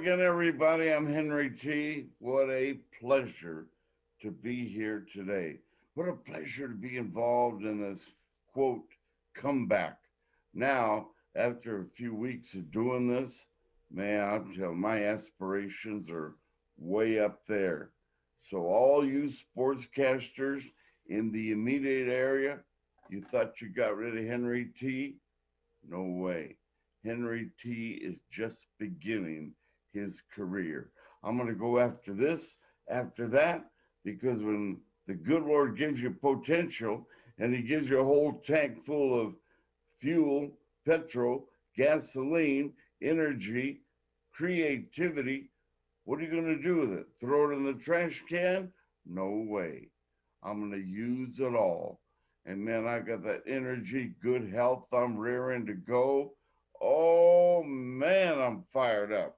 again, everybody. I'm Henry T. What a pleasure to be here today. What a pleasure to be involved in this quote comeback. Now, after a few weeks of doing this, man, I'll tell you, my aspirations are way up there. So, all you sportscasters in the immediate area, you thought you got rid of Henry T? No way. Henry T is just beginning his career. I'm going to go after this, after that, because when the good Lord gives you potential and he gives you a whole tank full of fuel, petrol, gasoline, energy, creativity, what are you going to do with it? Throw it in the trash can? No way. I'm going to use it all. And man, I got that energy, good health. I'm raring to go. Oh man, I'm fired up.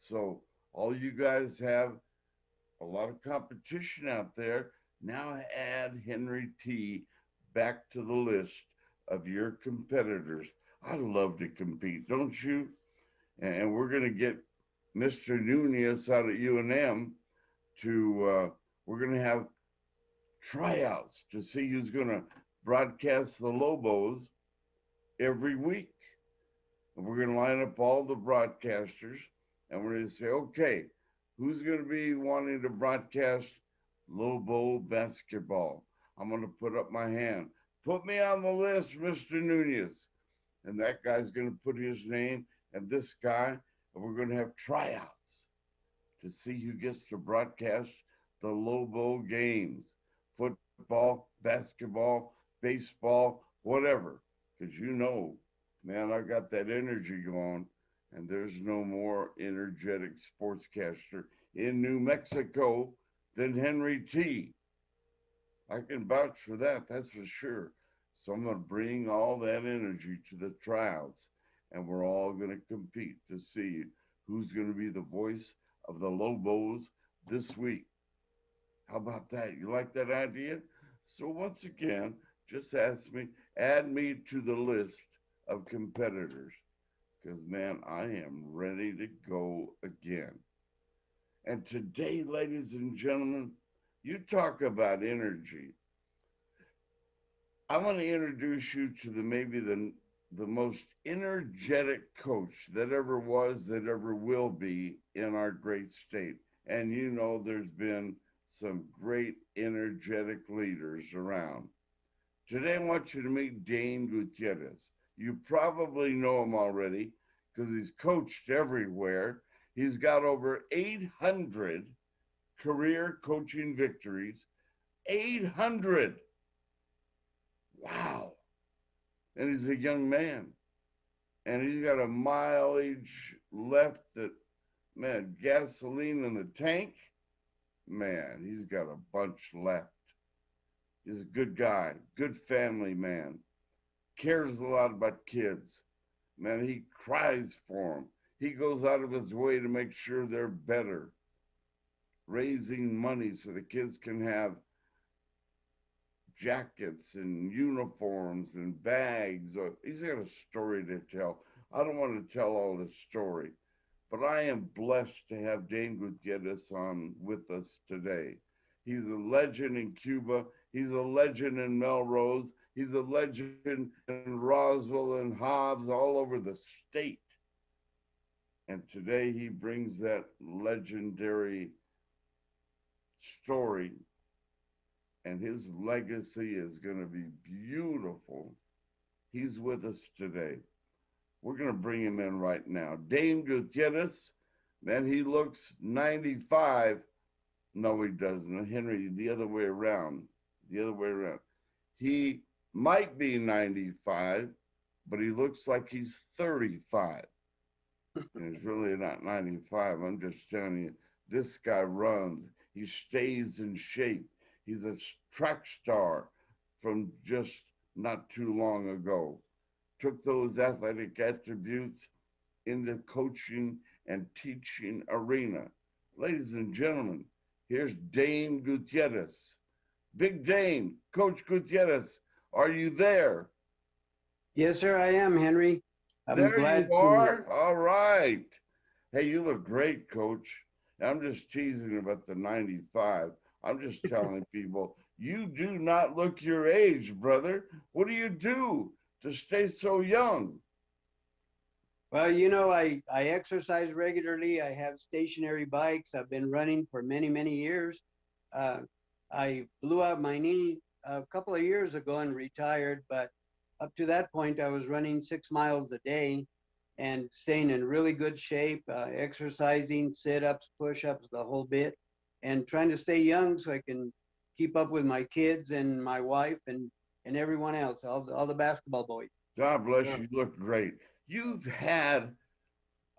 So all you guys have a lot of competition out there. Now add Henry T back to the list of your competitors. I love to compete, don't you? And we're going to get Mr. Nunez out at UNM to, we're going to have tryouts to see who's going to broadcast the Lobos every week. And we're going to line up all the broadcasters and we're going to say, okay, who's going to be wanting to broadcast Lobo basketball? I'm going to put up my hand. Put me on the list, Mr. Nunez. And that guy's going to put his name and this guy, and we're going to have tryouts to see who gets to broadcast the Lobo games. Football, basketball, baseball, whatever. Because you know, man, I got that energy going, and there's no more energetic sportscaster in New Mexico than Henry T. I can vouch for that, that's for sure. So I'm going to bring all that energy to the tryouts, and we're all going to compete to see who's going to be the voice of the Lobos this week. How about that? You like that idea? So once again, just add me to the list of competitors because, man, I am ready to go again. And today, ladies and gentlemen, you talk about energy. I want to introduce you to maybe the most energetic coach that ever was, that ever will be in our great state. And you know, there's been some great energetic leaders around. Today, I want you to meet Dane Gutierrez. You probably know him already because he's coached everywhere. He's got over 800 career coaching victories. 800. Wow. And he's a young man. And he's got a mileage left that, man, gasoline in the tank. Man, he's got a bunch left. He's a good guy, good family man, cares a lot about kids. Man, he cries for them. He goes out of his way to make sure they're better, raising money so the kids can have jackets and uniforms and bags. He's got a story to tell. I don't want to tell all the story, but I am blessed to have Dane Gutierrez on with us today. He's a legend in Cuba. He's a legend in Melrose. He's a legend in Roswell and Hobbs, all over the state. And today he brings that legendary story, and his legacy is going to be beautiful. He's with us today. We're going to bring him in right now. Dane Gutierrez, man, he looks 95. No, he doesn't. Henry, the other way around. The other way around. He might be 95, but he looks like he's 35. And he's really not 95. I'm just telling you, this guy runs. He stays in shape. He's a track star from just not too long ago. Took those athletic attributes into coaching and teaching arena. Ladies and gentlemen, here's Dane Gutierrez. Big Dane, Coach Gutierrez, are you there? Yes, sir, I am, Henry. I'm there glad you are. All right. Hey, you look great, Coach. I'm just teasing about the 95. I'm just telling people, you do not look your age, brother. What do you do to stay so young? Well, I exercise regularly. I have stationary bikes. I've been running for many, many years. Uh, I blew out my knee a couple of years ago and retired, but up to that point, I was running 6 miles a day and staying in really good shape, exercising, sit ups, push ups, the whole bit, and trying to stay young so I can keep up with my kids and my wife and everyone else, all the basketball boys. God bless you. You look great. You've had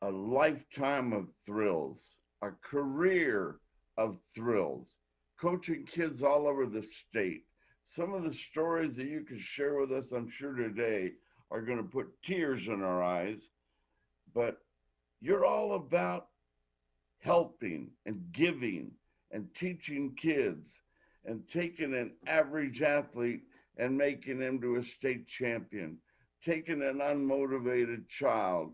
a lifetime of thrills, a career of thrills, coaching kids all over the state. Some of the stories that you can share with us, I'm sure today, are going to put tears in our eyes, but you're all about helping and giving and teaching kids and taking an average athlete and making him to a state champion, taking an unmotivated child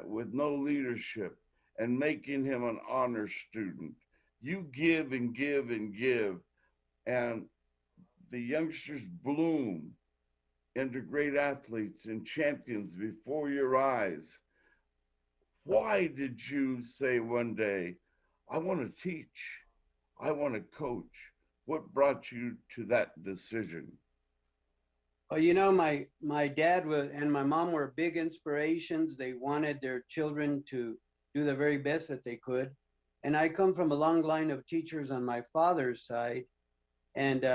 with no leadership and making him an honor student. You give and give and give, and the youngsters bloom into great athletes and champions before your eyes. Why did you say one day, I want to teach, I want to coach? What brought you to that decision? Well, my dad was and my mom were big inspirations. They wanted their children to do the very best that they could. And I come from a long line of teachers on my father's side. And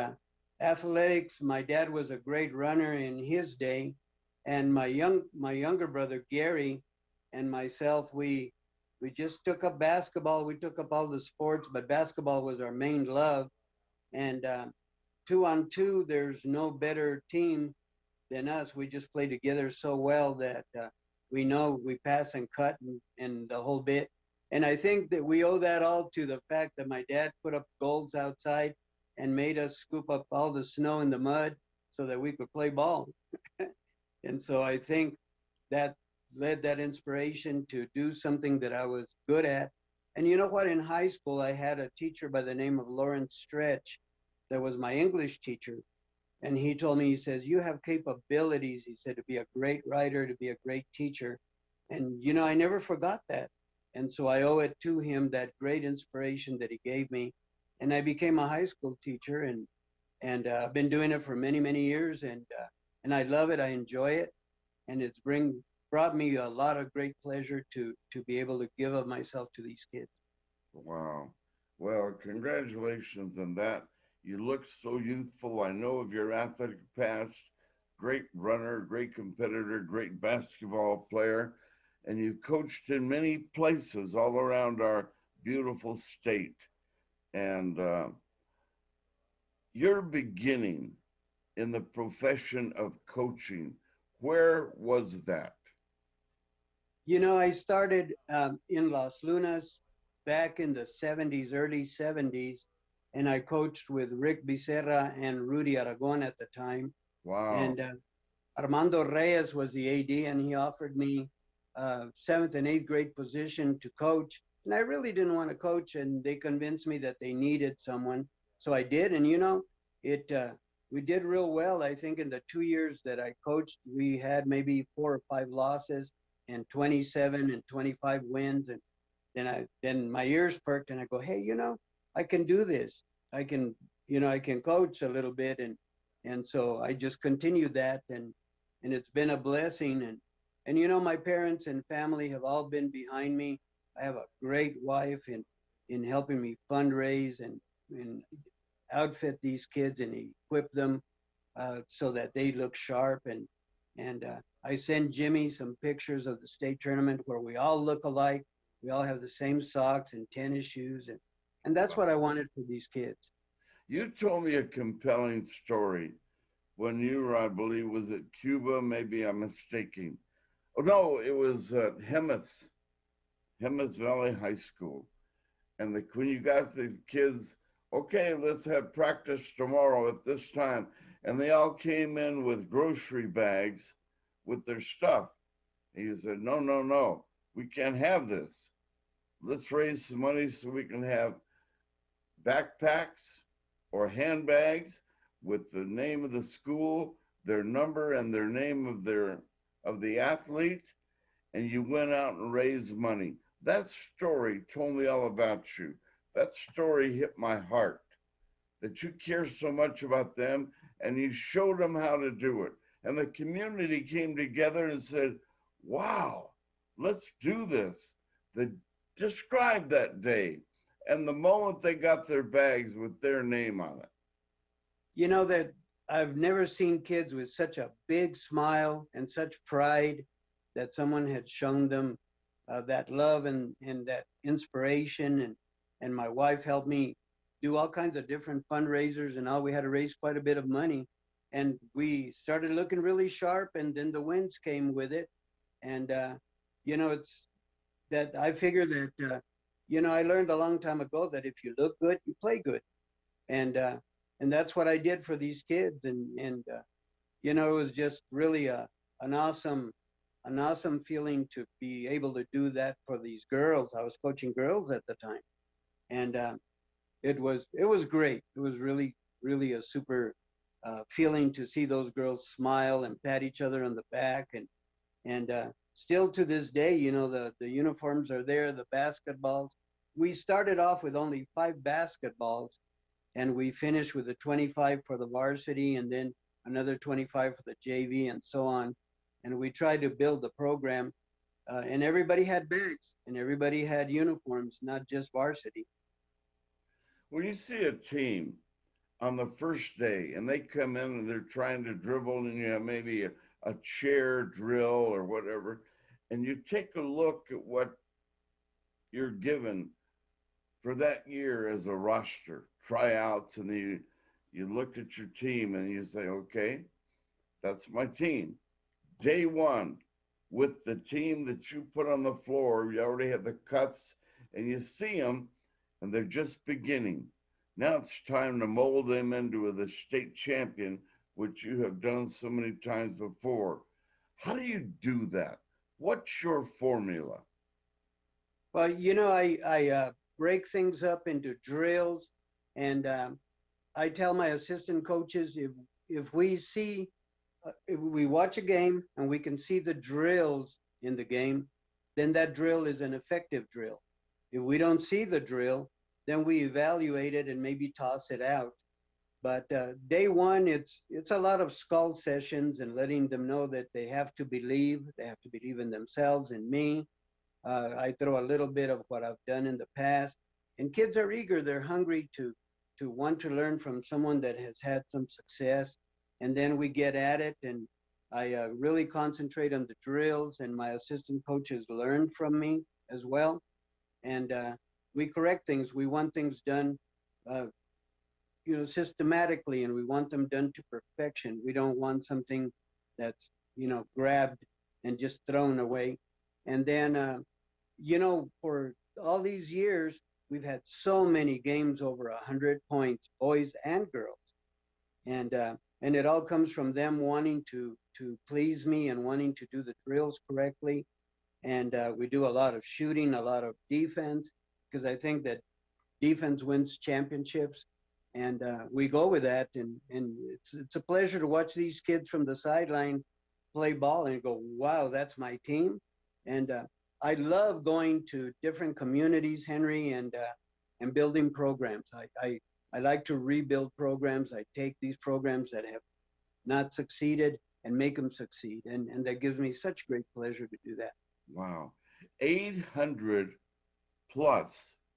athletics, my dad was a great runner in his day. And my younger brother Gary and myself, we just took up basketball. We took up all the sports, but basketball was our main love. And 2-on-2, there's no better team than us. We just play together so well that we know we pass and cut and the whole bit. And I think that we owe that all to the fact that my dad put up goals outside and made us scoop up all the snow and the mud so that we could play ball. And so I think that led that inspiration to do something that I was good at. And you know what? In high school, I had a teacher by the name of Lawrence Stretch that was my English teacher. And he told me, he says, you have capabilities, he said, to be a great writer, to be a great teacher. And, I never forgot that. And so I owe it to him, that great inspiration that he gave me. And I became a high school teacher and I've been doing it for many, many years. And I love it. I enjoy it. And it's brought me a lot of great pleasure to be able to give of myself to these kids. Wow. Well, congratulations on that. You look so youthful. I know of your athletic past. Great runner, great competitor, great basketball player. And you've coached in many places all around our beautiful state. And your beginning in the profession of coaching, where was that? I started in Las Lunas back in the 70s, early 70s, and I coached with Rick Becerra and Rudy Aragon at the time. Wow. And Armando Reyes was the AD, and he offered me seventh and eighth grade position to coach. And I really didn't want to coach, and they convinced me that they needed someone. So I did, and it we did real well. I think in the 2 years that I coached, we had maybe 4 or 5 losses and 27 and 25 wins. And then my ears perked, and I go, hey, I can do this. I can coach a little bit, and so I just continued that, and it's been a blessing. And my parents and family have all been behind me. I have a great wife in helping me fundraise and outfit these kids and equip them so that they look sharp. And I send Jimmy some pictures of the state tournament where we all look alike. We all have the same socks and tennis shoes, and that's what I wanted for these kids. You told me a compelling story when you were, I believe, was it Cuba? Maybe I'm mistaken. Oh no, it was Hemis Valley High School. And when you got the kids, okay, let's have practice tomorrow at this time, and they all came in with grocery bags with their stuff. He said, no, no, no. We can't have this. Let's raise some money so we can have backpacks or handbags with the name of the school, their number, and their name of the athlete, and you went out and raised money. That story told me all about you. That story hit my heart. That you care so much about them, and you showed them how to do it. And the community came together and said, "Wow, let's do this." They described that day and the moment they got their bags with their name on it. You know that I've never seen kids with such a big smile and such pride that someone had shown them that love and that inspiration. And my wife helped me do all kinds of different fundraisers, and all we had to raise quite a bit of money. And we started looking really sharp, and then the wins came with it. And, it's that I figure that, I learned a long time ago that if you look good, you play good. And that's what I did for these kids. It was just really an awesome an awesome feeling to be able to do that for these girls. I was coaching girls at the time, and it was great. It was really a super feeling to see those girls smile and pat each other on the back, and still to this day, the uniforms are there, the basketballs. We started off with only 5 basketballs, and we finished with the 25 for the varsity, and then another 25 for the JV, and so on. And we tried to build the program, and everybody had bags, and everybody had uniforms, not just varsity. When you see a team on the first day and they come in and they're trying to dribble and you have maybe a chair drill or whatever, and you take a look at what you're given for that year as a roster, tryouts, and you look at your team and you say, okay, that's my team. Day one, with the team that you put on the floor, you already have the cuts and you see them and they're just beginning. Now it's time to mold them into the state champion, which you have done so many times before. How do you do that? What's your formula? Well, I break things up into drills, and I tell my assistant coaches if we see if we watch a game and we can see the drills in the game, then that drill is an effective drill. If we don't see the drill, then we evaluate it and maybe toss it out. But day one, it's a lot of skull sessions and letting them know that they have to believe in themselves and me. I throw a little bit of what I've done in the past, and kids are eager. They're hungry to want to learn from someone that has had some success, and then we get at it. And I really concentrate on the drills, and my assistant coaches learn from me as well. And we correct things. We want things done, uh, systematically, and we want them done to perfection. We don't want something that's grabbed and just thrown away. And then for all these years, we've had so many games over 100 points, boys and girls, and it all comes from them wanting to please me and wanting to do the drills correctly. And we do a lot of shooting, a lot of defense, because I think that defense wins championships, and we go with that. And it's a pleasure to watch these kids from the sideline play ball and go, wow, that's my team. And I love going to different communities, Henry, and building programs. I like to rebuild programs. I take these programs that have not succeeded and make them succeed, and that gives me such great pleasure to do that. Wow. 800 plus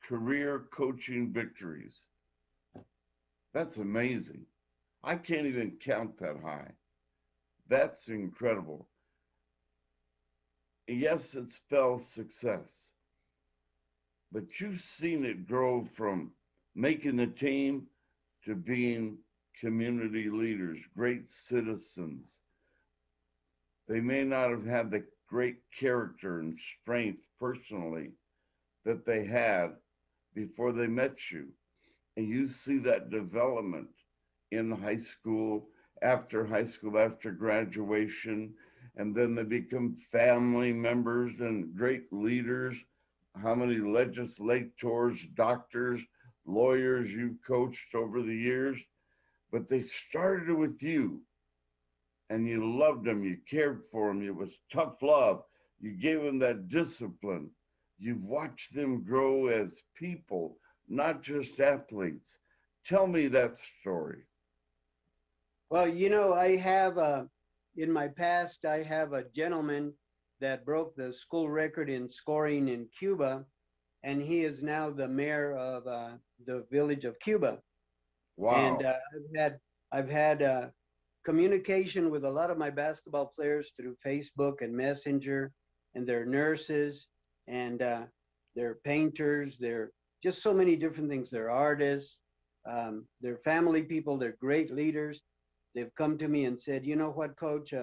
career coaching victories. That's amazing. I can't even count that high. That's incredible. Yes, it spells success, but you've seen it grow from making the team to being community leaders, great citizens. They may not have had the great character and strength personally that they had before they met you. And you see that development in high school, after graduation, and then they become family members and great leaders. How many legislators, doctors, lawyers you've coached over the years, but they started with you and you loved them, you cared for them, it was tough love, you gave them that discipline. You've watched them grow as people, not just athletes. Tell me that story. Well, you know, I have in my past, I have a gentleman that broke the school record in scoring in Cuba, and he is now the mayor of the village of Cuba. And Wow. I've had communication with a lot of my basketball players through Facebook and Messenger, and their nurses, and their painters. They're just so many different things. They're artists. They're family people. They're great leaders. They've come to me and said, you know what, Coach,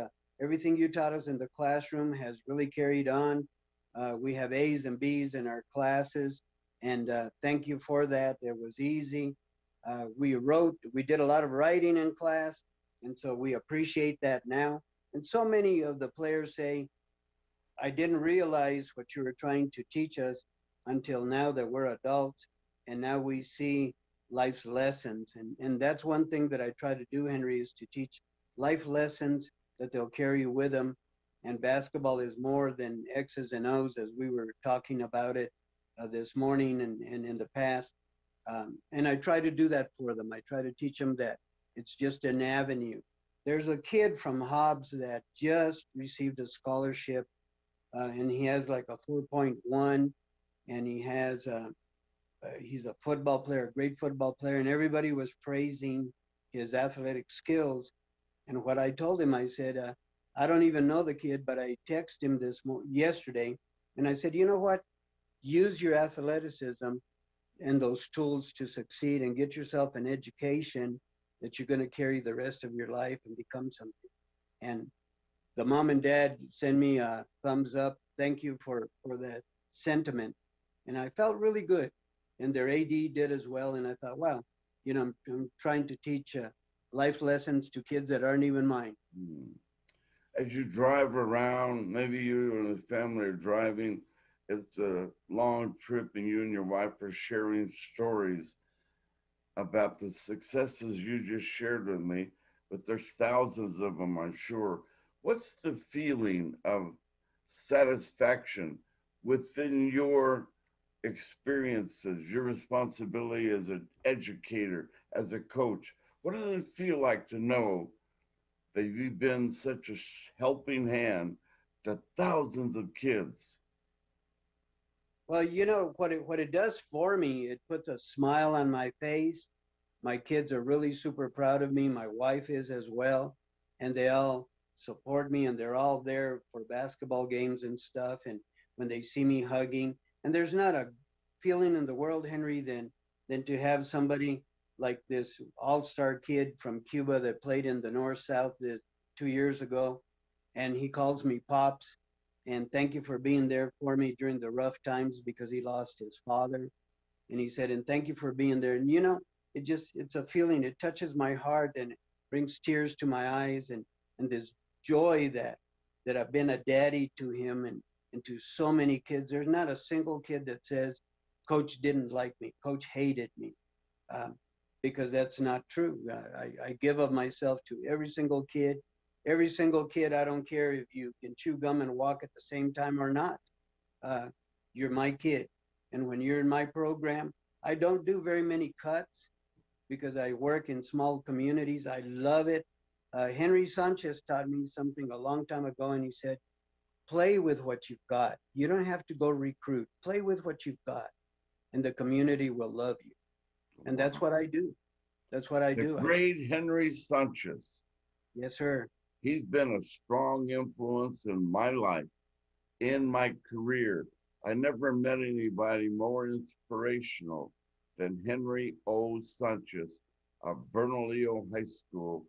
everything you taught us in the classroom has really carried on. We have A's and B's in our classes, and thank you for that. It was easy. We did a lot of writing in class, and so we appreciate that now. And so many of the players say, I didn't realize what you were trying to teach us until now that we're adults, and now we see life's lessons. And that's one thing that I try to do, Henry, is to teach life lessons that they'll carry with them. And basketball is more than X's and O's, as we were talking about it this morning and in the past. And I try to do that for them. I try to teach them that it's just an avenue. There's a kid from Hobbs that just received a scholarship, and he has like a 4.1, and he's a football player, a great football player, and everybody was praising his athletic skills. And what I told him, I said, I don't even know the kid, but I texted him yesterday, and I said, you know what? Use your athleticism and those tools to succeed and get yourself an education that you're going to carry the rest of your life and become something. And the mom and dad send me a thumbs up. Thank you for that sentiment. And I felt really good. And their AD did as well. And I thought, wow, you know, I'm trying to teach life lessons to kids that aren't even mine. Hmm. As you drive around, maybe you and the family are driving, it's a long trip and you and your wife are sharing stories about the successes you just shared with me, but there's thousands of them, I'm sure. What's the feeling of satisfaction within your experiences, your responsibility as an educator, as a coach? What does it feel like to know that you've been such a helping hand to thousands of kids? Well, you know what it does for me, it puts a smile on my face. My kids are really super proud of me. My wife is as well, and they all support me, and they're all there for basketball games and stuff. And when they see me hugging, and there's not a feeling in the world, Henry, than to have somebody like this all-star kid from Cuba that played in the North South 2 years ago, and he calls me pops, and thank you for being there for me during the rough times because he lost his father. And he said, and thank you for being there. And you know, it's a feeling, it touches my heart, and it brings tears to my eyes, and this joy that I've been a daddy to him, and to so many kids. There's not a single kid that says coach didn't like me, coach hated me, um, because that's not true. I give of myself to every single kid. Every single kid, I don't care if you can chew gum and walk at the same time or not. uh, you're my kid. And when you're in my program, I don't do very many cuts because I work in small communities. I love it. Henry Sanchez taught me something a long time ago, and he said, play with what you've got. You don't have to go recruit. Play with what you've got, and the community will love you. And that's Wow. what I do. That's what I The do. great Henry Sanchez. Yes, sir. He's been a strong influence in my life, in my career. I never met anybody more inspirational than Henry O. Sanchez of Bernalillo High School,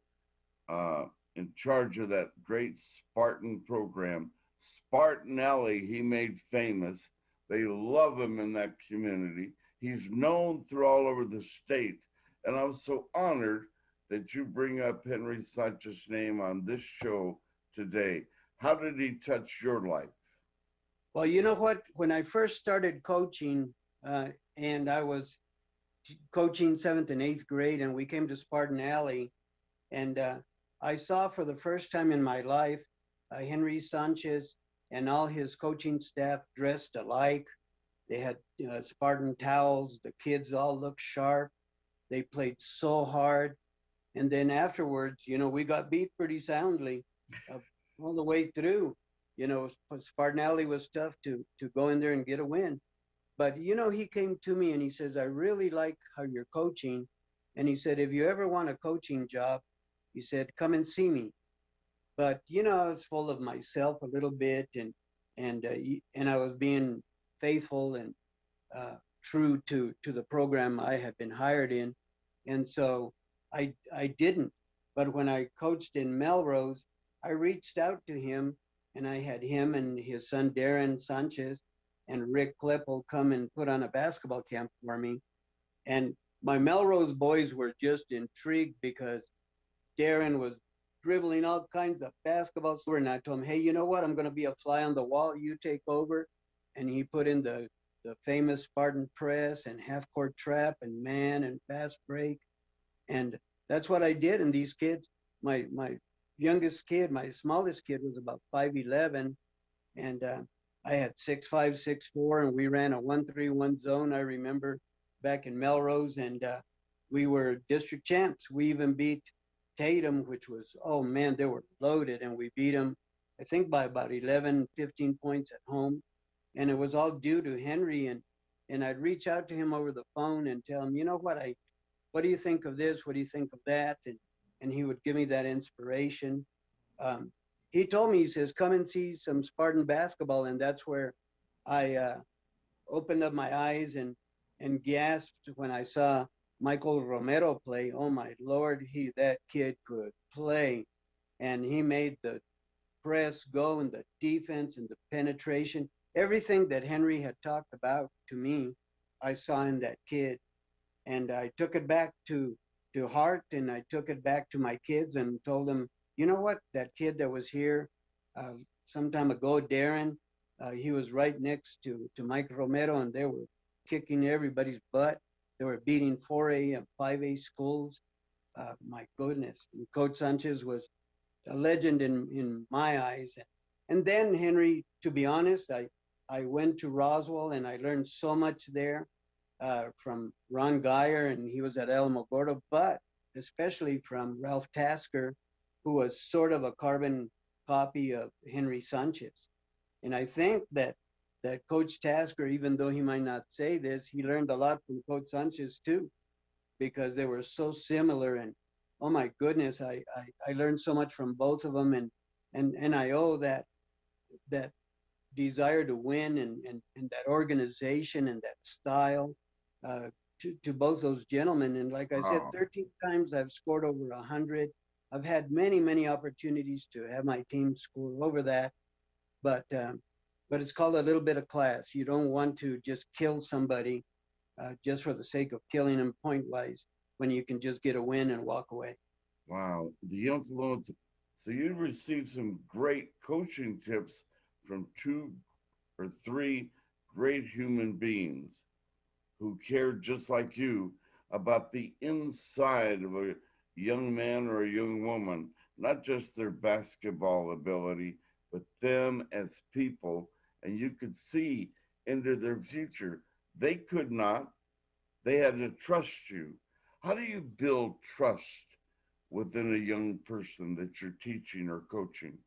uh, in charge of that great Spartan program. Spartan Alley, he made famous. They love him in that community. He's known through all over the state. And I was so honored that you bring up Henry Sanchez's name on this show today. How did he touch your life? Well, you know what? When I first started coaching, and I was coaching seventh and eighth grade, and we came to Spartan Alley, and I saw for the first time in my life Henry Sanchez and all his coaching staff dressed alike. They had Spartan towels. The kids all looked sharp. They played so hard. And then afterwards, we got beat pretty soundly uh, all the way through. Spartan Alley was tough to go in there and get a win. But he came to me and he says, "I really like how you're coaching." And he said, "If you ever want a coaching job," he said, "come and see me." But I was full of myself a little bit, and I was being faithful and true to the program I had been hired in, and so I didn't. But when I coached in Melrose, I reached out to him, and I had him and his son Darren Sanchez and Rick Kleppel come and put on a basketball camp for me. And my Melrose boys were just intrigued because Darren was dribbling all kinds of basketballs. And I told him, "Hey, you know what? I'm going to be a fly on the wall. You take over." And he put in the famous Spartan press and half court trap and man and fast break. And that's what I did. And these kids, my youngest kid, my smallest kid was about 5'11", and I had 6'5", 6'4", and we ran a 1-3-1 zone. I remember back in Melrose, and we were district champs. We even beat Tatum, which was, oh man, they were loaded, and we beat them, I think, by about 11, 15 points at home. And it was all due to Henry. And I'd reach out to him over the phone and tell him, what do you think of this? What do you think of that? And he would give me that inspiration. Um, he told me, he says, "Come and see some Spartan basketball." And that's where I opened up my eyes and gasped when I saw Michael Romero play. Oh my Lord, that kid could play. And he made the press go and the defense and the penetration. Everything that Henry had talked about to me, I saw in that kid. And I took it back to heart, and I took it back to my kids and told them, "You know what? That kid that was here uh, some time ago, Darren, he was right next to Mike Romero, and they were kicking everybody's butt. They were beating 4A and 5A schools. My goodness." And Coach Sanchez was a legend in my eyes. And then Henry, to be honest, I went to Roswell and I learned so much there from Ron Geyer, and he was at El Gordo, but especially from Ralph Tasker, who was sort of a carbon copy of Henry Sanchez. And I think that Coach Tasker, even though he might not say this, he learned a lot from Coach Sanchez too, because they were so similar. And oh my goodness, I learned so much from both of them, and I owe that desire to win and that organization and that style to both those gentlemen. And like I said, Wow. 13 times I've scored over 100. I've had many, many opportunities to have my team score over that, but it's called a little bit of class. You don't want to just kill somebody just for the sake of killing them point wise when you can just get a win and walk away. Wow. The influence. So you received some great coaching tips from two or three great human beings who cared just like you about the inside of a young man or a young woman, not just their basketball ability, but them as people. And you could see into their future. They could not, they had to trust you. How do you build trust within a young person that you're teaching or coaching?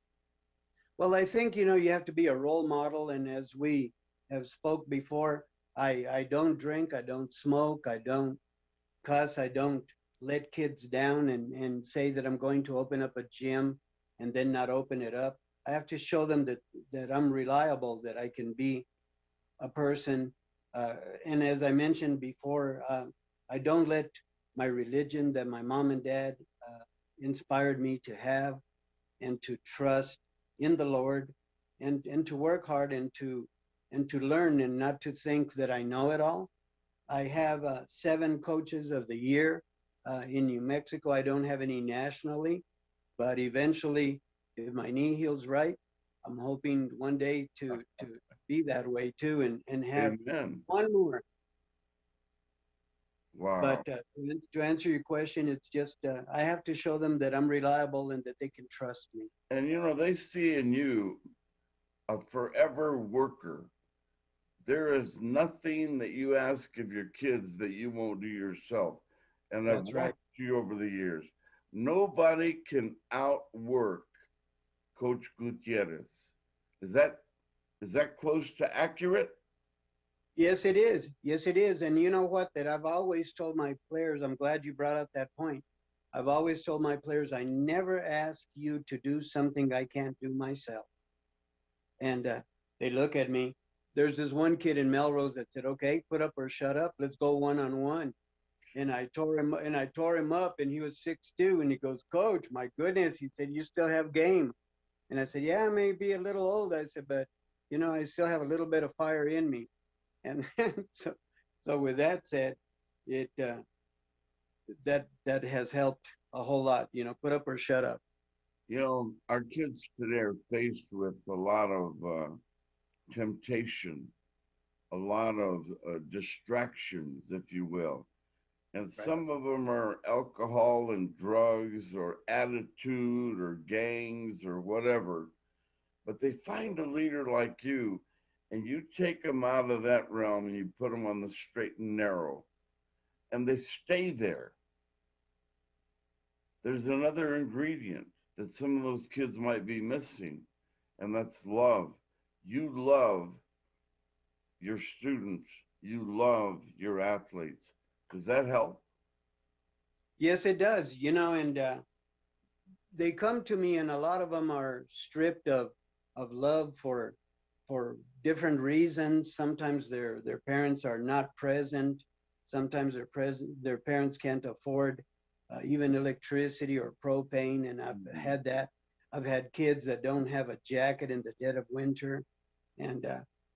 Well, I think you have to be a role model, and as we have spoke before, I don't drink, I don't smoke, I don't cuss, I don't let kids down and say that I'm going to open up a gym and then not open it up. I have to show them that I'm reliable, that I can be a person. Uh, and as I mentioned before, I don't let my religion that my mom and dad inspired me to have and to trust in the Lord, and to work hard and to learn and not to think that I know it all. I have 7 coaches of the year in New Mexico. I don't have any nationally, but eventually, if my knee heals right, I'm hoping one day to be that way too, and have Amen. one more. Wow. But to answer your question, it's just I have to show them that I'm reliable and that they can trust me. And you know, they see in you a forever worker. There is nothing that you ask of your kids that you won't do yourself. And I've That's right. watched you over the years. Nobody can outwork Coach Gutierrez. Is that is that close to accurate? Yes, it is. Yes, it is. And you know what? That I've always told my players, I'm glad you brought up that point. I've always told my players, I never ask you to do something I can't do myself. And they look at me. There's this one kid in Melrose that said, okay, put up or shut up. Let's go one on one. And I tore him up, and he was 6'2", and he goes, Coach, my goodness. He said, you still have game. And I said, yeah, I may be a little old. I said, but, I still have a little bit of fire in me. And so with that said, it that has helped a whole lot. Put up or shut up. You know, our kids today are faced with a lot of temptation, a lot of distractions, if you will. And Right. some of them are alcohol and drugs or attitude or gangs or whatever. But they find a leader like you, and you take them out of that realm and you put them on the straight and narrow, and they stay there. There's another ingredient that some of those kids might be missing, and that's love. You love your students, you love your athletes. Does that help? Yes, it does. And they come to me, and a lot of them are stripped of love for different reasons. Sometimes their parents are not present. Sometimes their parents can't afford even electricity or propane, and I've Mhm. had that. I've had kids that don't have a jacket in the dead of winter, and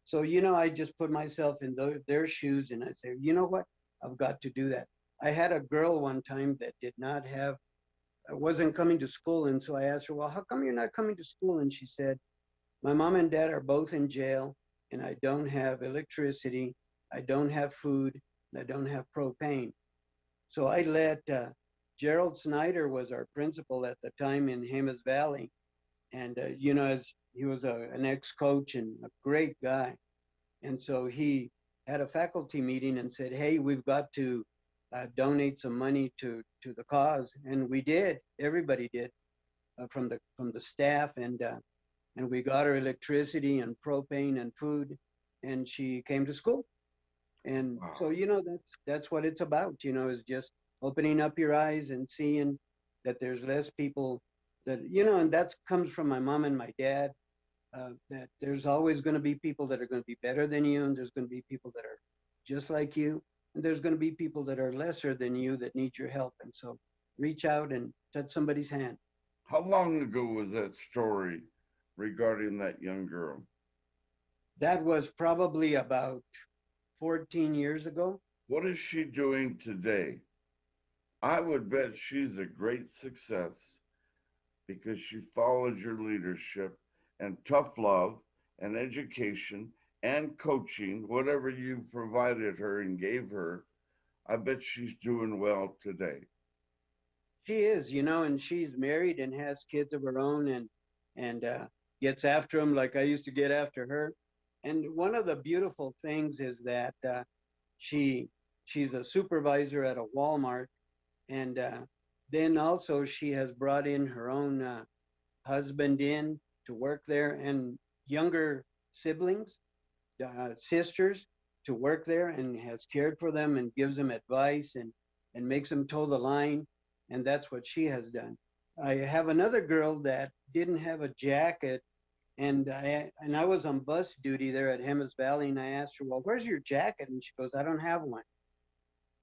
so I just put myself in their shoes, and I say, you know what, I've got to do that. I had a girl one time that did not have wasn't coming to school, and so I asked her, well, how come you're not coming to school? And she said, my mom and dad are both in jail, and I don't have electricity, I don't have food, and I don't have propane. So I let Gerald Snyder was our principal at the time in Jemez Valley, and as he was an ex-coach and a great guy, and so he had a faculty meeting and said, "Hey, we've got to donate some money to the cause," and we did. Everybody did from the staff, and we got her electricity and propane and food, and she came to school. And so Wow. that's what it's about. Is just opening up your eyes and seeing that there's less people that and that comes from my mom and my dad. That there's always going to be people that are going to be better than you, and there's going to be people that are just like you, and there's going to be people that are lesser than you that need your help. And so reach out and touch somebody's hand. How long ago was that story regarding that young girl? That was probably about 14 years ago. What is she doing today? I would bet she's a great success because she followed your leadership and tough love and education and coaching, whatever you provided her and gave her. I bet she's doing well today. She is, and she's married and has kids of her own, and gets after them like I used to get after her. And one of the beautiful things is that she she's a supervisor at a Walmart, and then also she has brought in her own husband in to work there, and younger siblings, sisters, to work there, and has cared for them and gives them advice and makes them toe the line, and that's what she has done. I have another girl that didn't have a jacket, and I was on bus duty there at Jemez Valley, and I asked her, well, where's your jacket? And she goes, I don't have one.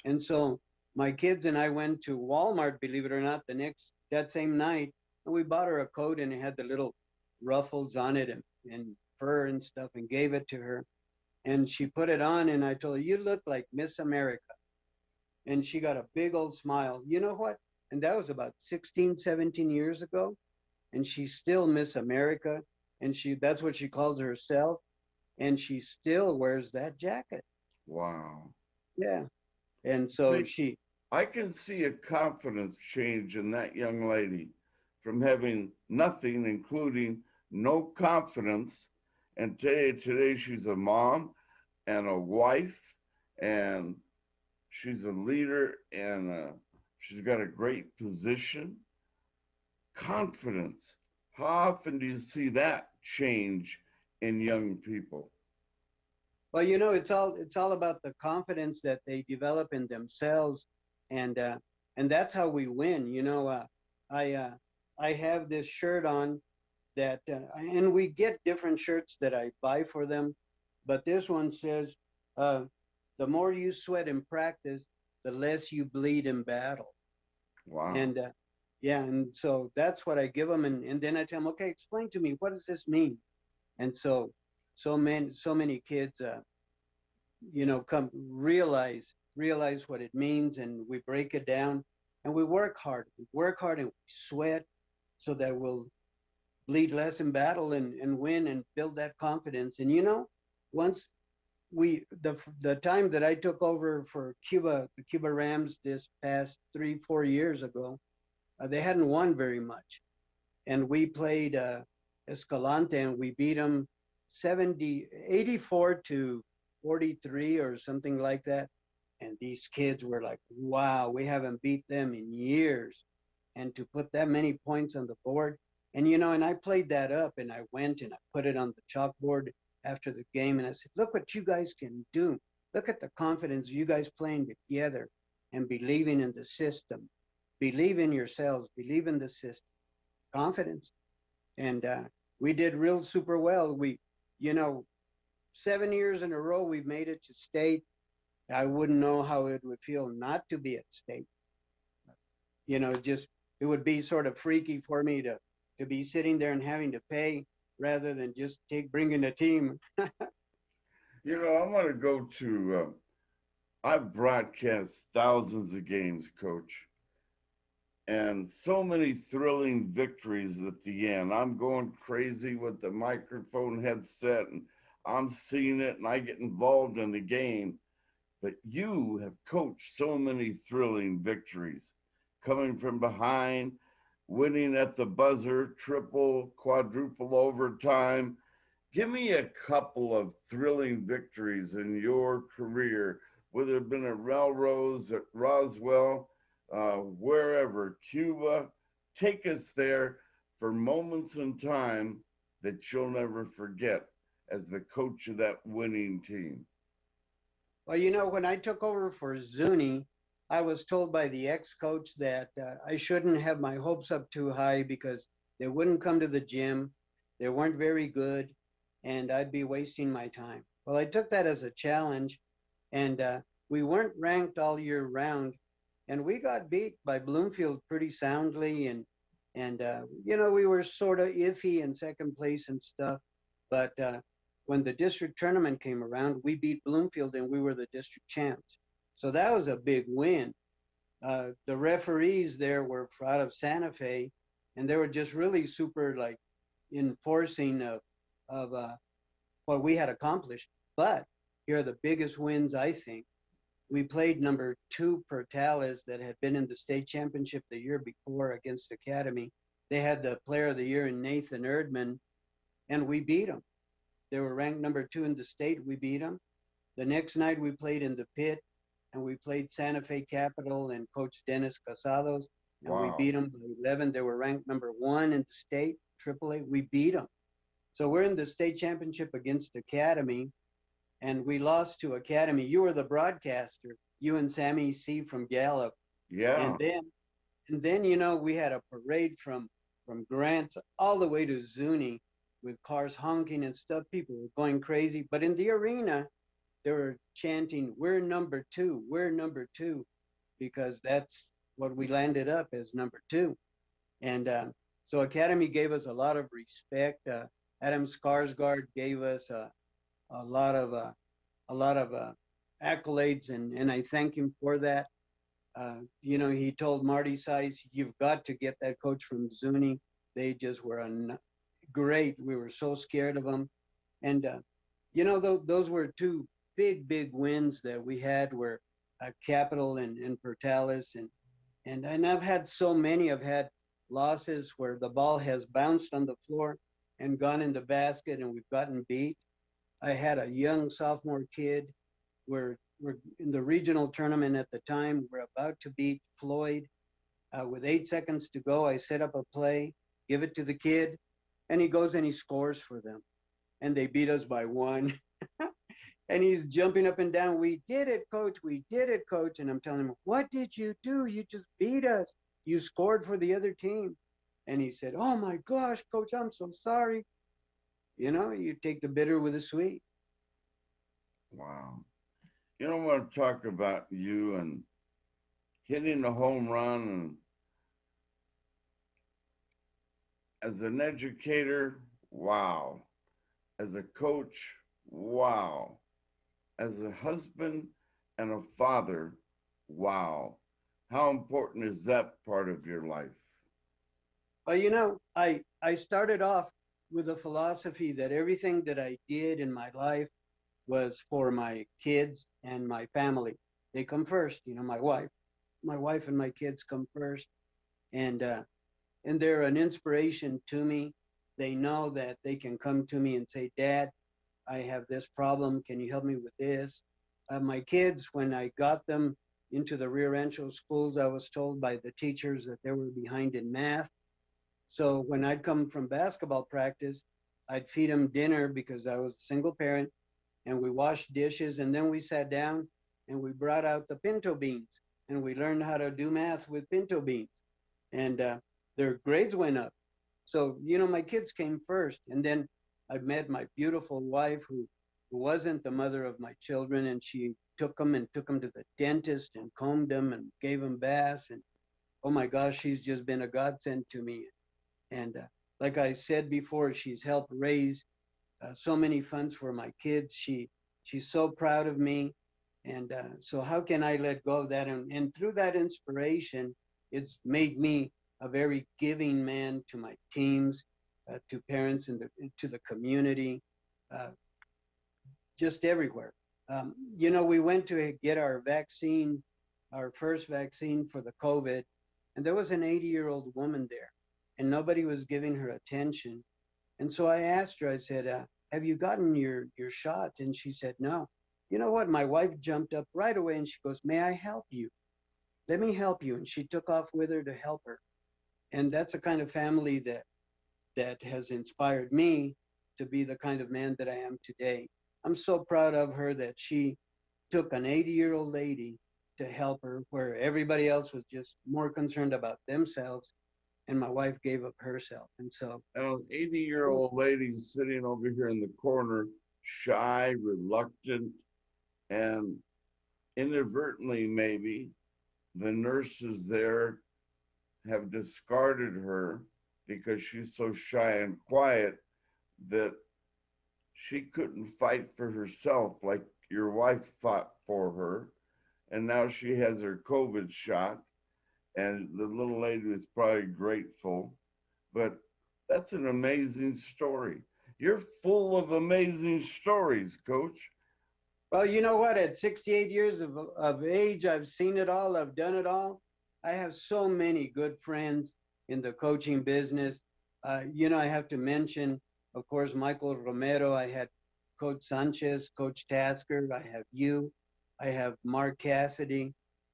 And so my kids and I went to Walmart, believe it or not, that same night, and we bought her a coat, and it had the little ruffles on it, and fur and stuff, and gave it to her. And she put it on, and I told her, you look like Miss America. And she got a big old smile. You know what? And that was about 16, 17 years ago. And she's still Miss America. and that's what she calls herself, and she still wears that jacket. Wow. Yeah, and so See, she. I can see a confidence change in that young lady from having nothing, including no confidence. And today she's a mom and a wife, and she's a leader, and she's got a great position. Confidence. How often do you see that change in young people? Well, it's all about the confidence that they develop in themselves, and uh, and that's how we win. I uh, I have this shirt on that, and we get different shirts that I buy for them, but this one says, uh, "The more you sweat in practice, the less you bleed in battle." Wow. And yeah, and so that's what I give them, and then I tell them, okay, explain to me, what does this mean? And so many kids. Come realize what it means, and we break it down, and we work hard and we sweat so that we'll bleed less in battle and win and build that confidence. And once the time that I took over for the Cuba Rams this past 3-4 years ago, they hadn't won very much, and we played Escalante, and we beat them 84 to 43 or something like that. And these kids were like, wow, we haven't beat them in years. And to put that many points on the board. And I played that up, and I went and I put it on the chalkboard after the game. And I said, look what you guys can do. Look at the confidence of you guys playing together and believing in the system. Believe in yourselves, believe in the system, confidence. And we did real super well. You know, 7 years in a row we've made it to state. I wouldn't know how it would feel not to be at state. Just it would be sort of freaky for me to be sitting there and having to pay rather than just bringing a team. I'm going to go to, I've broadcast thousands of games, coach, and so many thrilling victories at the end. I'm going crazy with the microphone headset, and I'm seeing it, and I get involved in the game. But you have coached so many thrilling victories, coming from behind, winning at the buzzer, triple, quadruple overtime. Give me a couple of thrilling victories in your career, whether it been at Railroads, at Roswell, wherever, Cuba. Take us there for moments in time that you'll never forget as the coach of that winning team. Well, when I took over for Zuni, I was told by the ex-coach that I shouldn't have my hopes up too high because they wouldn't come to the gym, they weren't very good, and I'd be wasting my time. Well, I took that as a challenge, and we weren't ranked all year round, and we got beat by Bloomfield pretty soundly, and we were sort of iffy in second place and stuff, but when the district tournament came around, we beat Bloomfield and we were the district champs. So that was a big win. The referees there were out of Santa Fe, and they were just really super like enforcing of what we had accomplished. But here are the biggest wins, I think. We played number two Pertales that had been in the state championship the year before against Academy. They had the player of the year in Nathan Erdman, and we beat them. They were ranked number two in the state. We beat them. The next night we played in the pit, and we played Santa Fe Capital and Coach Dennis Casados, and we Wow. beat them by 11. They were ranked number one in the state, AAA. We beat them. So we're in the state championship against Academy, and we lost to Academy. You were the broadcaster, you and Sammy C from Gallup, and Yeah. then we had a parade from Grants all the way to Zuni with cars honking and stuff. People were going crazy, but in the arena they were chanting, we're number two," because that's what we landed up as number two. And so Academy gave us a lot of respect. Adam Skarsgård gave us a lot of accolades, and I thank him for that. He told Marty Size, "You've got to get that coach from Zuni. They just were great. We were so scared of them. And, those were two big wins that we had were Capital and Portales. And I've had so many. I've had losses where the ball has bounced on the floor and gone in the basket and we've gotten beat. I had a young sophomore kid. We're in the regional tournament at the time. We're about to beat Floyd. With 8 seconds to go, I set up a play, give it to the kid, and he goes and he scores for them. And they beat us by one. And he's jumping up and down. We did it, coach. We did it, coach. And I'm telling him, what did you do? You just beat us. You scored for the other team. And he said, oh my gosh, coach, I'm so sorry. You take the bitter with the sweet. Wow. I want to talk about you and hitting the home run. And as an educator, wow. As a coach, wow. As a husband and a father, wow. How important is that part of your life? Well, I started off with a philosophy that everything that I did in my life was for my kids and my family. They come first, my wife and my kids come first. And they're an inspiration to me. They know that they can come to me and say, Dad, I have this problem. Can you help me with this? My kids, when I got them into the Rio Rancho schools, I was told by the teachers that they were behind in math. So when I'd come from basketball practice, I'd feed them dinner because I was a single parent, and we washed dishes, and then we sat down and we brought out the pinto beans and we learned how to do math with pinto beans. And their grades went up. So, my kids came first. And then I met my beautiful wife who wasn't the mother of my children. And she took them to the dentist and combed them and gave them baths. And oh my gosh, she's just been a godsend to me. And like I said before, she's helped raise so many funds for my kids. She's so proud of me. And so how can I let go of that? And through that inspiration, it's made me a very giving man to my teams, to parents, and to the community, uh, just everywhere. We went to get our vaccine, our first vaccine for the COVID, and there was an 80-year-old woman there, and nobody was giving her attention. And so I asked her, I said, have you gotten your shot? And she said, no. You know what? My wife jumped up right away and she goes, may I help you? Let me help you. And she took off with her to help her. And that's the kind of family that has inspired me to be the kind of man that I am today. I'm so proud of her that she took an 80-year-old lady to help her where everybody else was just more concerned about themselves, and my wife gave up herself. And so An 80-year-old lady sitting over here in the corner, shy, reluctant, and inadvertently, maybe, the nurses there have discarded her because she's so shy and quiet that she couldn't fight for herself like your wife fought for her. And now she has her COVID shot, and the little lady is probably grateful. But that's an amazing story. You're full of amazing stories, Coach. well, you know what? At 68 years of age, I've seen it all. I've done it all. I have so many good friends in the coaching business. I have to mention, of course, Michael Romero. I had Coach Sanchez, Coach Tasker. I have you. I have Mark Cassidy.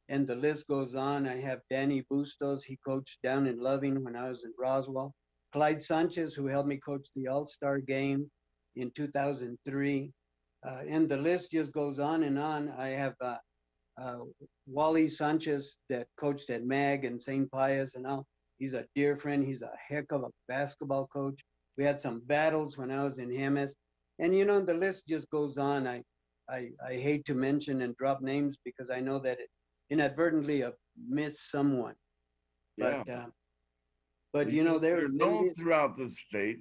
And the list goes on. I have Danny Bustos. He coached down in Loving when I was in Roswell. Clyde Sanchez, who helped me coach the All-Star game in 2003. And the list just goes on and on. I have uh, Wally Sanchez that coached at MAG and St. Pius and all. He's a dear friend. He's a heck of a basketball coach. We had some battles when I was in Hemis. And the list just goes on. I hate to mention and drop names because I know that it inadvertently missed someone. Yeah. But you're known throughout the state.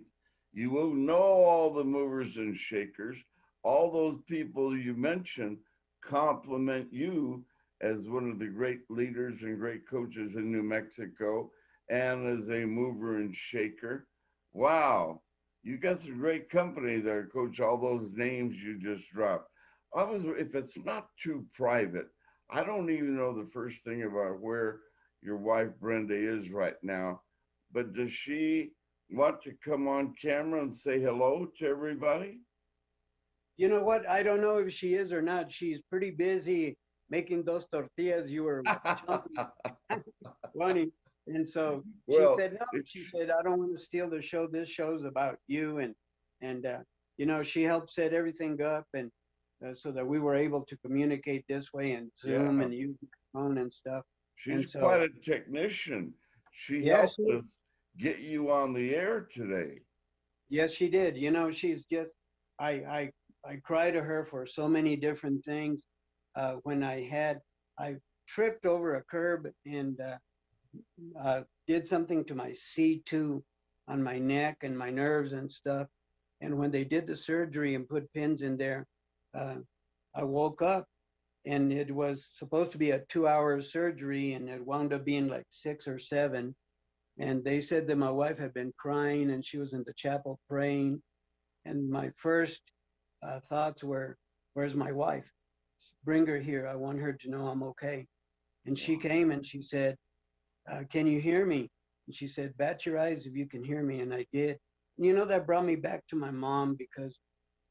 You will know all the movers and shakers. All those people you mentioned compliment you as one of the great leaders and great coaches in New Mexico and as a mover and shaker. Wow. You got some great company there, Coach. All those names you just dropped. If it's not too private, I don't even know the first thing about where your wife Brenda is right now. But does she want to come on camera and say hello to everybody? You know what? I don't know if she is or not. She's pretty busy making those tortillas you were telling funny. And so she Well, said, no, she said, I don't want to steal the show. This show's about you. And you know, she helped set everything up and so that we were able to communicate this way and yeah, Zoom and use the phone and stuff. she's And so, quite a technician. She yes, helped us get you on the air today. yes, she did. You know, she's just, I, I, I cry to her for so many different things. When I tripped over a curb and did something to my C2 on my neck and my nerves and stuff. And when they did the surgery and put pins in there, uh, I woke up and it was supposed to be a 2 hour surgery and it wound up being like 6 or 7. And they said that my wife had been crying and she was in the chapel praying. And my first thoughts were, where's my wife? Bring her here. I want her to know I'm okay. And she came and she said, can you hear me? And she said, bat your eyes if you can hear me. And I did. And you know, that brought me back to my mom because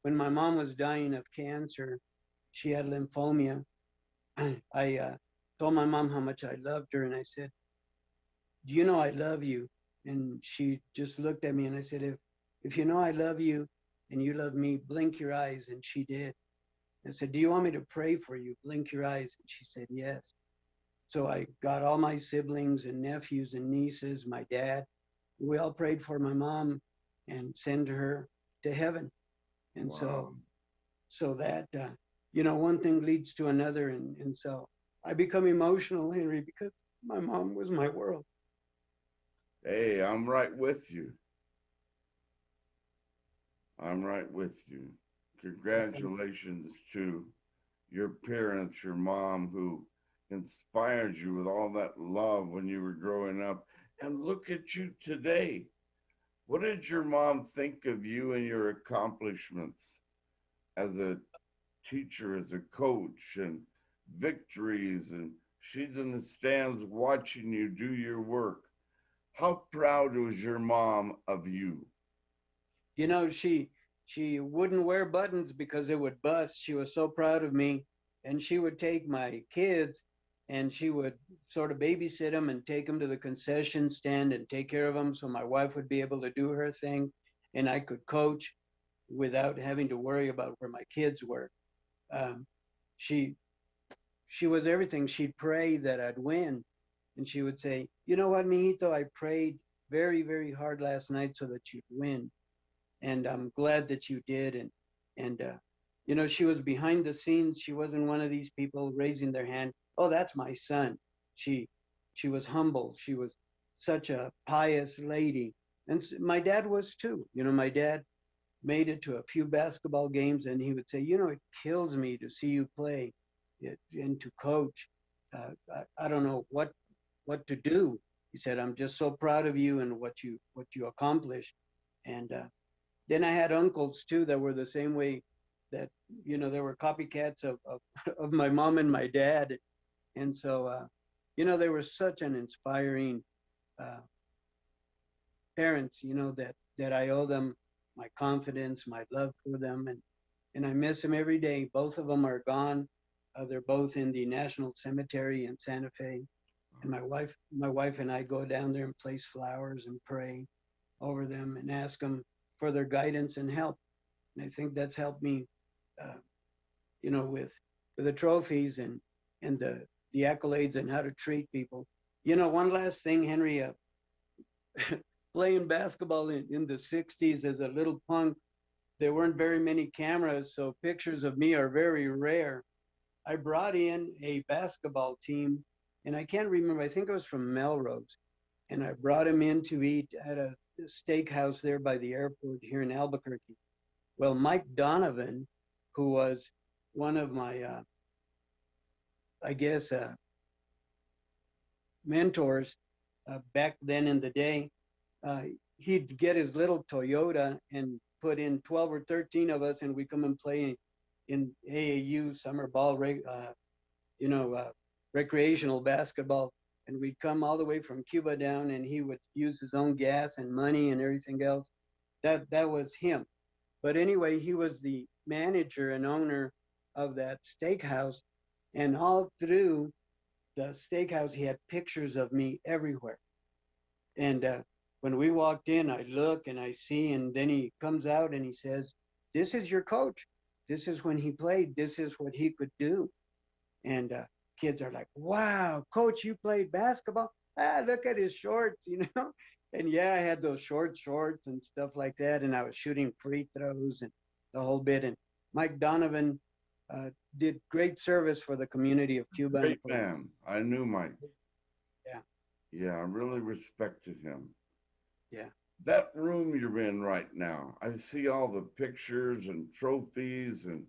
when my mom was dying of cancer, she had lymphoma. I told my mom how much I loved her. And I said, do you know I love you? And she just looked at me and I said, if you know I love you and you love me, blink your eyes. And she did. I said, do you want me to pray for you? Blink your eyes. And she said, yes. So I got all my siblings and nephews and nieces, my dad. We all prayed for my mom and send her to heaven. And Wow. so that, you know, one thing leads to another. And so I become emotional, Henry, because my mom was my world. Hey, I'm right with you. I'm right with you. Congratulations to your parents, your mom, who inspired you with all that love when you were growing up. And look at you today. What did your mom think of you and your accomplishments as a teacher, as a coach, and victories? And she's in the stands watching you do your work. How proud was your mom of you? You know, she wouldn't wear buttons because it would bust. She was so proud of me, and she would take my kids, and she would sort of babysit them and take them to the concession stand and take care of them, so my wife would be able to do her thing, and I could coach without having to worry about where my kids were. Um, she she was everything. She'd pray that I'd win, and she would say, "You know what, mijito? I prayed very, very hard last night so that you'd win." And I'm glad that you did. And you know, she was behind the scenes. She wasn't one of these people raising their hand. Oh, that's my son. She she was humble. She was such a pious lady, and my dad was too. You know, my dad made it to a few basketball games, and he would say, you know, it kills me to see you play, and to coach. I don't know what to do. He said, I'm just so proud of you and what you accomplished. And then I had uncles too that were the same way, that you know, they were copycats of of my mom and my dad. And so you know, they were such an inspiring uh, parents, you know, that I owe them my confidence, my love for them, and I miss them every day. Both of them are gone. They're both in the National Cemetery in Santa Fe, and my wife and I go down there and place flowers and pray over them and ask them for their guidance and help. And I think that's helped me, uh, you know, with the trophies and the accolades and how to treat people. You know, one last thing, Henry. Playing basketball in the 60s as a little punk, there weren't very many cameras, so pictures of me are very rare. I brought in a basketball team, and I can't remember, I think it was from Melrose, and I brought him in to eat at a steakhouse there by the airport here in Albuquerque. Well, Mike Donovan, who was one of my, I guess, mentors back then in the day, uh, he'd get his little Toyota and put in 12 or 13 of us, and we come and play in AAU summer ball, you know, recreational basketball. And we'd come all the way from Cuba down, and he would use his own gas and money and everything else. That was him. But anyway, he was the manager and owner of that steakhouse, and all through the steakhouse, he had pictures of me everywhere. And when we walked in, I look and I see, and then he comes out and he says, "This is your coach. This is when he played. This is what he could do." And kids are like, "Wow, coach, you played basketball? Ah, look at his shorts, you know." And yeah, I had those shorts and stuff like that, and I was shooting free throws and the whole bit. And Mike Donovan uh, did great service for the community of Cuba. And Great for, man. I knew Mike. yeah, Yeah, I really respected him. yeah. That room you're in right now, I see all the pictures and trophies and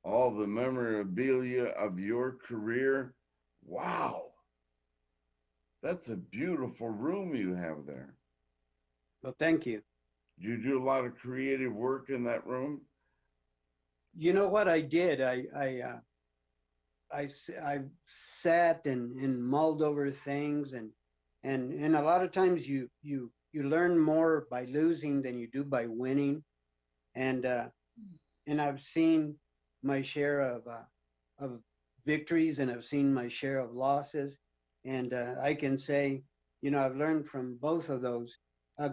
all the memorabilia of your career. Wow, that's a beautiful room you have there. Well, thank you. Do you do a lot of creative work in that room? You know what I did? I sat and mulled over things, and a lot of times you learn more by losing than you do by winning. And and I've seen my share of victories, and I've seen my share of losses, and I can say, you know, I've learned from both of those.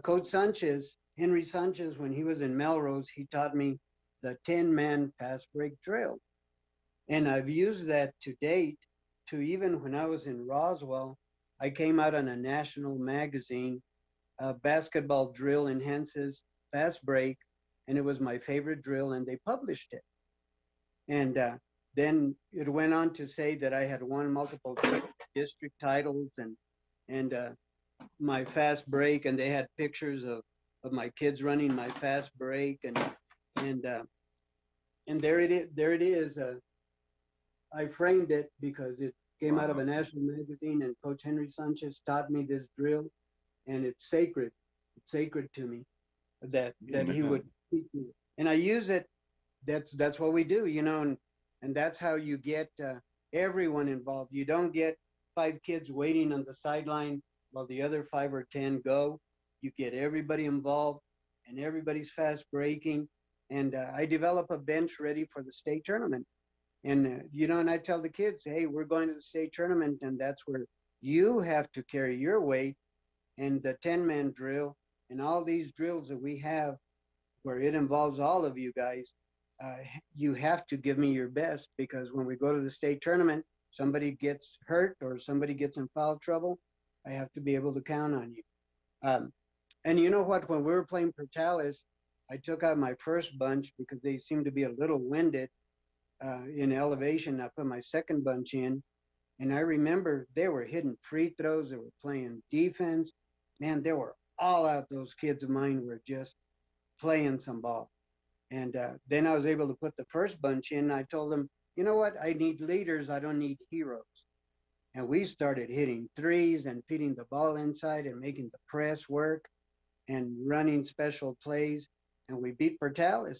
Coach Sanchez, Henry Sanchez, when he was in Melrose, he taught me the 10-man fast break drill. And I've used that to date to even when I was in Roswell, I came out on a national magazine, basketball drill enhances fast break, and it was my favorite drill, and they published it. And then it went on to say that I had won multiple district titles and my fast break, and they had pictures of my kids running my fast break, and and there it is. There it is. I framed it because it came out of Wow. a national magazine, and Coach Henry Sanchez taught me this drill, and it's sacred. It's sacred to me that he would Amen. teach me, and I use it. That's what we do, you know, and that's how you get everyone involved. You don't get five kids waiting on the sideline while the other 5 or 10 go. You get everybody involved, and everybody's fast breaking. And I develop a bench ready for the state tournament. And you know, and I tell the kids, hey, we're going to the state tournament, and that's where you have to carry your weight. And the 10-man drill and all these drills that we have where it involves all of you guys, uh, you have to give me your best, because when we go to the state tournament, somebody gets hurt or somebody gets in foul trouble, I have to be able to count on you. Um, and you know what? When we were playing Portales, I took out my first bunch because they seemed to be a little winded in elevation. I put my second bunch in, and I remember they were hitting free throws, they were playing defense. Man, they were all out. Those kids of mine were just playing some ball. And then I was able to put the first bunch in. I told them, you know what? I need leaders. I don't need heroes. And we started hitting threes and feeding the ball inside and making the press work and running special plays. And we beat Portales.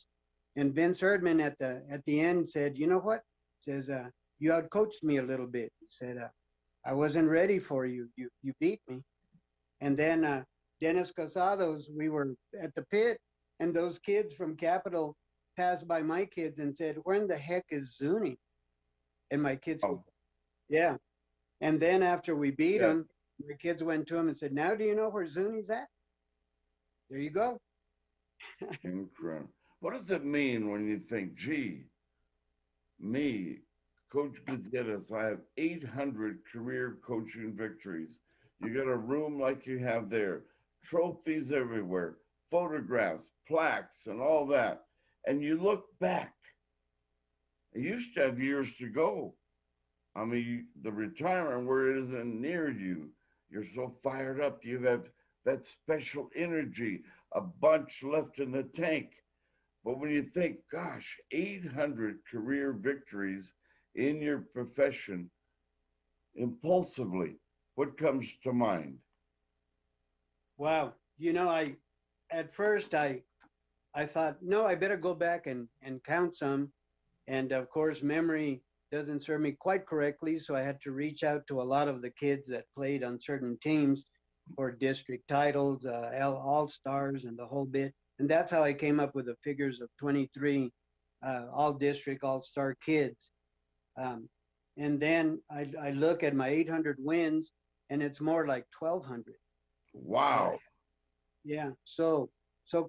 And Vince Erdman at the end said, you know what? Says, you outcoached me a little bit. He said, I wasn't ready for you. You beat me. And then Dennis Casados, we were at the pit, and those kids from Capital passed by my kids and said, where in the heck is Zuni? And my kids said, Oh, yeah. And then after we beat yeah, them, my kids went to him and said, now do you know where Zuni's at? There you go. incredible. What does it mean when you think, gee, me, Coach Gutierrez, I have 800 career coaching victories. You got a room like you have there, trophies everywhere, photographs, plaques, and all that. And you look back, you used to have years to go. I mean, the retirement where it isn't near you, you're so fired up. You have that special energy, a bunch left in the tank. But when you think, gosh, 800 career victories in your profession, impulsively, what comes to mind? Wow. You know, at first I thought, no, I better go back and count some. And of course, memory doesn't serve me quite correctly. So I had to reach out to a lot of the kids that played on certain teams for district titles, all stars, and the whole bit. And that's how I came up with the figures of 23 all district, all star kids. Um, and then I look at my 800 wins, and it's more like 1,200 that I Wow. yeah, so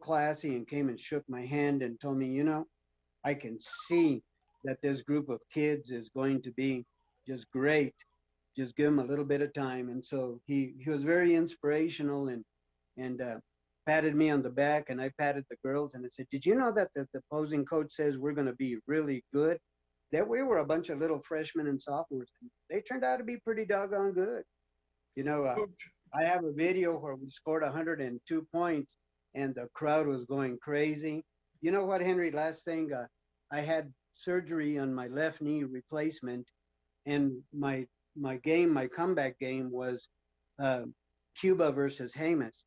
classy, and came and shook my hand and told me, I can see that this group of kids is going to be just great. Just give them a little bit of time. And so he was very inspirational, and patted me on the back, and I patted the girls, and I said, "Did you know that the opposing coach says we're going to be really good?" That we were a bunch of little freshmen and sophomores, and they turned out to be pretty doggone good. You know, uh, Coach, I have a video where we scored 102 points and the crowd was going crazy. You know what, Henry? Last thing, I had surgery on my left knee replacement, and my comeback game was uh, Cuba versus Hamas.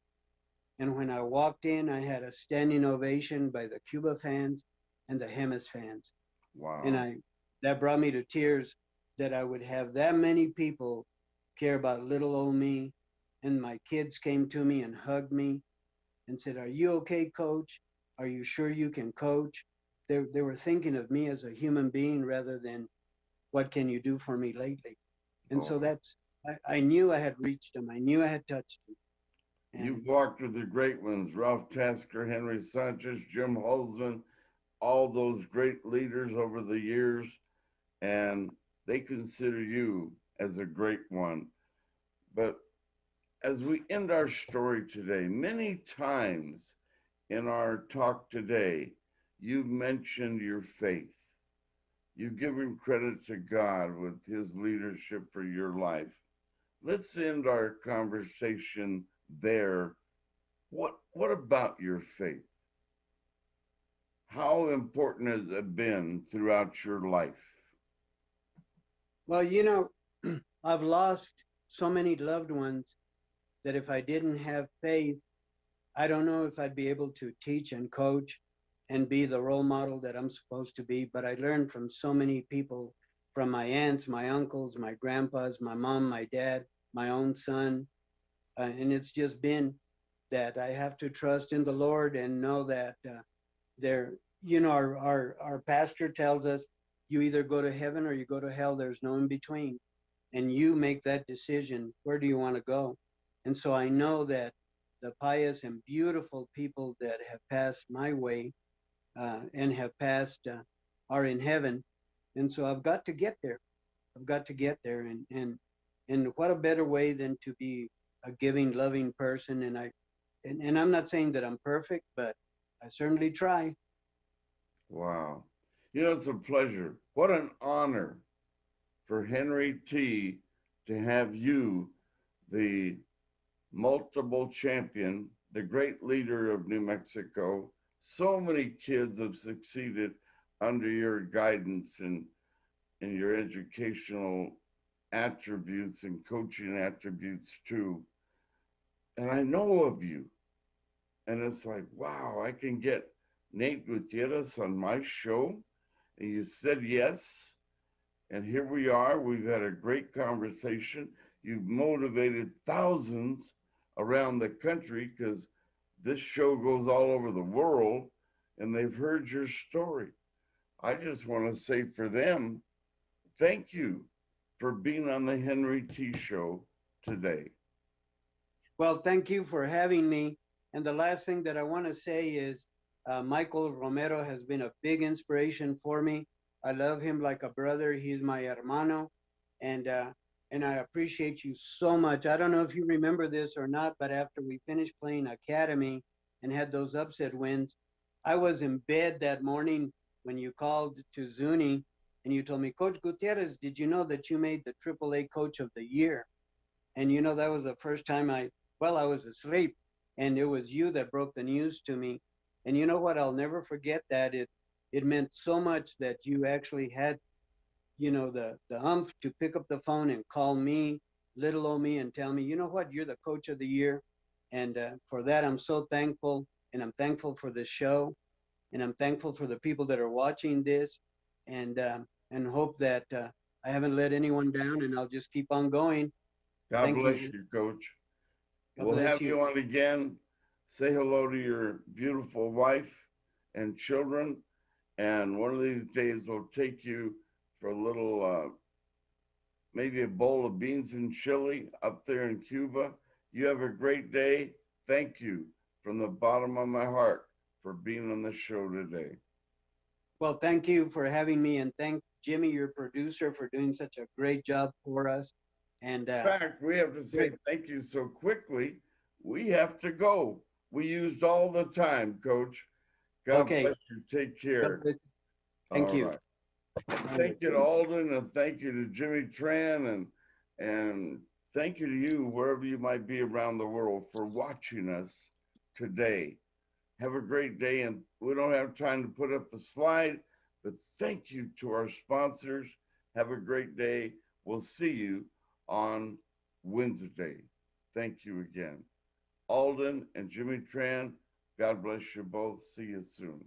And when I walked in, I had a standing ovation by the Cuba fans and the Hamas fans, and wow. I that brought me to tears that I would have that many people care about little old me. And my kids came to me and hugged me and said, "Are you okay, coach? Are you sure you can coach?" They were thinking of me as a human being rather than what can you do for me lately. And so Oh, I knew I had reached them. I knew I had touched them. And you've walked with the great ones, Ralph Tasker, Henry Sanchez, Jim Holzman, all those great leaders over the years, and they consider you as a great one. But as we end our story today, many times in our talk today, you mentioned your faith. You've given credit to God with his leadership for your life. Let's end our conversation there. What about your faith? How important has it been throughout your life? well, I've lost so many loved ones that if I didn't have faith, I don't know if I'd be able to teach and coach and be the role model that I'm supposed to be. But I learned from so many people, from my aunts, my uncles, my grandpas, my mom, my dad, my own son. And it's just been that I have to trust in the Lord and know that there, our pastor tells us you either go to heaven or you go to hell. There's no in between. And you make that decision. Where do you want to go? And so I know that the pious and beautiful people that have passed my way and have passed are in heaven. And so I've got to get there. I've got to get there. And what a better way than to be a giving, loving person. And I'm not saying that I'm perfect, but I certainly try. Wow. It's a pleasure. What an honor for Henry T to have you, the multiple champion, the great leader of New Mexico. So many kids have succeeded under your guidance and your educational attributes and coaching attributes too. And I know of you, and it's like, wow, I can get Nate Gutierrez on my show. And you said yes. And here we are. We've had a great conversation. You've motivated thousands around the country because this show goes all over the world and they've heard your story. I just want to say for them, thank you for being on the Henry T Show today. Well, thank you for having me. And the last thing that I want to say is Michael Romero has been a big inspiration for me. I love him like a brother. He's my hermano, and uh, and I appreciate you so much. I don't know if you remember this or not, but after we finished playing Academy and had those upset wins, I was in bed that morning when you called to Zuni and you told me, Coach Gutierrez, did you know that you made the AAA Coach of the Year? And that was the first time I was asleep, and it was you that broke the news to me. And you know what? I'll never forget that. It meant so much that you actually had, the umph to pick up the phone and call me, little old me, and tell me, you know what? You're the coach of the year. And for that, I'm so thankful. and I'm thankful for this show, and I'm thankful for the people that are watching this, and hope that I haven't let anyone down, and I'll just keep on going. God Thank bless you. you, Coach. God We'll bless have you. you on again. Say hello to your beautiful wife and children. And one of these days, we'll take you for a little, maybe a bowl of beans and chili up there in Cuba. You have a great day. Thank you from the bottom of my heart for being on the show today. Well, thank you for having me, and thank Jimmy, your producer, for doing such a great job for us. And In fact, we have to say thank you so quickly. We have to go. We used all the time, Coach. God okay, bless you. Take care. thank All you. right. Thank you to Alden, and thank you to Jimmy Tran, and thank you to you wherever you might be around the world for watching us today. Have a great day, and we don't have time to put up the slide, but thank you to our sponsors. Have a great day. We'll see you on Wednesday. Thank you again. Alden and Jimmy Tran, God bless you both. See you soon.